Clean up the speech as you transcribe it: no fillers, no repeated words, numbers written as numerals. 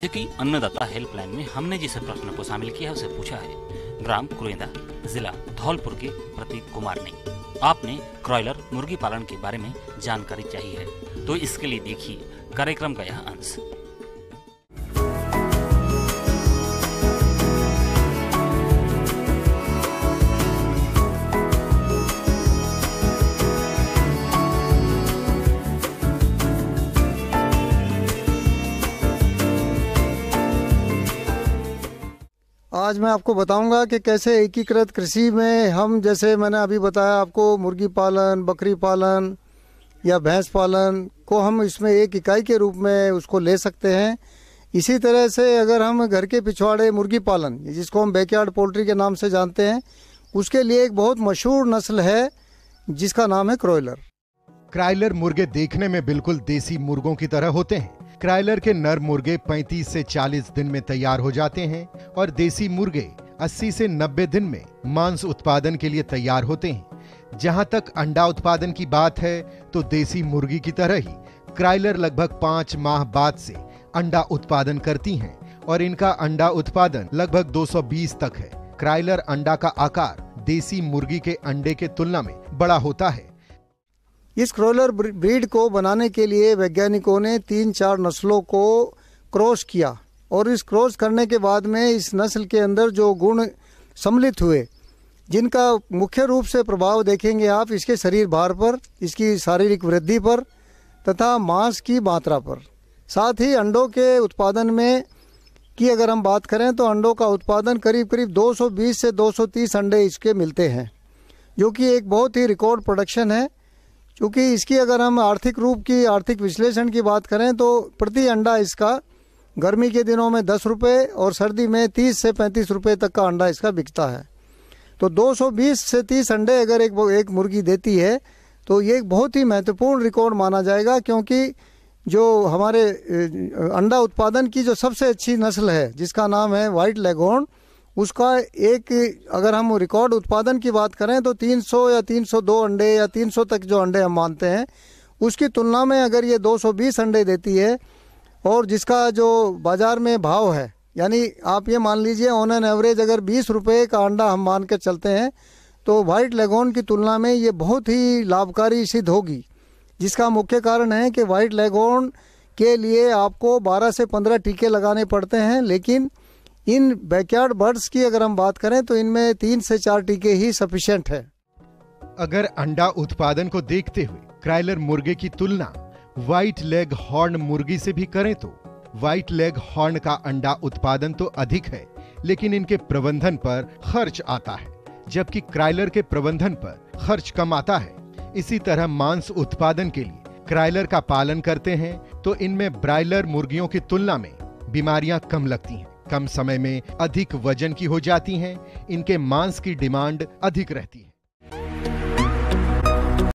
जैसे कि अन्नदाता हेल्पलाइन में हमने जिस प्रश्न को शामिल किया है उसे पूछा है ग्राम कुरेंदा, जिला धौलपुर के प्रतीक कुमार ने। आपने क्रॉयलर मुर्गी पालन के बारे में जानकारी चाहिए है, तो इसके लिए देखिए कार्यक्रम का यह अंश। आज मैं आपको बताऊंगा कि कैसे एकीकृत कृषि में हम, जैसे मैंने अभी बताया आपको, मुर्गी पालन, बकरी पालन या भैंस पालन को हम इसमें एक इकाई के रूप में उसको ले सकते हैं। इसी तरह से अगर हम घर के पिछवाड़े मुर्गी पालन, जिसको हम बैकयार्ड पोल्ट्री के नाम से जानते हैं, उसके लिए एक बहुत मशहूर नस्ल है जिसका नाम है क्रॉयलर। क्रॉयलर मुर्गे देखने में बिल्कुल देसी मुर्गों की तरह होते हैं। क्रॉयलर के नर मुर्गे 35 से 40 दिन में तैयार हो जाते हैं और देसी मुर्गे 80 से 90 दिन में मांस उत्पादन के लिए तैयार होते हैं। जहां तक अंडा उत्पादन की बात है तो देसी मुर्गी की तरह ही क्रॉयलर लगभग 5 माह बाद से अंडा उत्पादन करती हैं और इनका अंडा उत्पादन लगभग 220 तक है। क्रॉयलर अंडा का आकार देसी मुर्गी के अंडे के तुलना में बड़ा होता है। इस क्रॉयलर ब्रीड को बनाने के लिए वैज्ञानिकों ने 3-4 नस्लों को क्रॉस किया और इस क्रॉस करने के बाद में इस नस्ल के अंदर जो गुण सम्मिलित हुए, जिनका मुख्य रूप से प्रभाव देखेंगे आप इसके शरीर भार पर, इसकी शारीरिक वृद्धि पर तथा मांस की मात्रा पर। साथ ही अंडों के उत्पादन में की अगर हम बात करें तो अंडों का उत्पादन करीब करीब 220 से 230 अंडे इसके मिलते हैं, जो कि एक बहुत ही रिकॉर्ड प्रोडक्शन है। क्योंकि इसकी अगर हम आर्थिक विश्लेषण की बात करें तो प्रति अंडा इसका गर्मी के दिनों में 10 रुपये और सर्दी में 30 से 35 रुपये तक का अंडा इसका बिकता है। तो 220 से 30 अंडे अगर एक मुर्गी देती है तो ये एक बहुत ही महत्वपूर्ण रिकॉर्ड माना जाएगा, क्योंकि जो हमारे अंडा उत्पादन की जो सबसे अच्छी नस्ल है जिसका नाम है व्हाइट लेगहॉर्न, उसका एक अगर हम रिकॉर्ड उत्पादन की बात करें तो 300 या 302 अंडे या 300 तक जो अंडे हम मानते हैं, उसकी तुलना में अगर ये 220 अंडे देती है और जिसका जो बाज़ार में भाव है, यानी आप ये मान लीजिए ऑन एन एवरेज अगर 20 रुपये का अंडा हम मान के चलते हैं तो व्हाइट लेगहॉर्न की तुलना में ये बहुत ही लाभकारी सिद्ध होगी। जिसका मुख्य कारण है कि व्हाइट लेगहॉर्न के लिए आपको 12 से 15 टीके लगाने पड़ते हैं, लेकिन इन बैकयार्ड बर्ड्स की अगर हम बात करें तो इनमें 3 से 4 टीके ही सफिशिएंट है। अगर अंडा उत्पादन को देखते हुए क्रॉयलर मुर्गे की तुलना व्हाइट लेग हॉर्न मुर्गी से भी करें तो व्हाइट लेग हॉर्न का अंडा उत्पादन तो अधिक है, लेकिन इनके प्रबंधन पर खर्च आता है, जबकि क्रॉयलर के प्रबंधन पर खर्च कम आता है। इसी तरह मांस उत्पादन के लिए क्रॉयलर का पालन करते हैं तो इनमें ब्रायलर मुर्गियों की तुलना में बीमारियां कम लगती हैं, कम समय में अधिक वजन की हो जाती हैं, इनके मांस की डिमांड अधिक रहती है।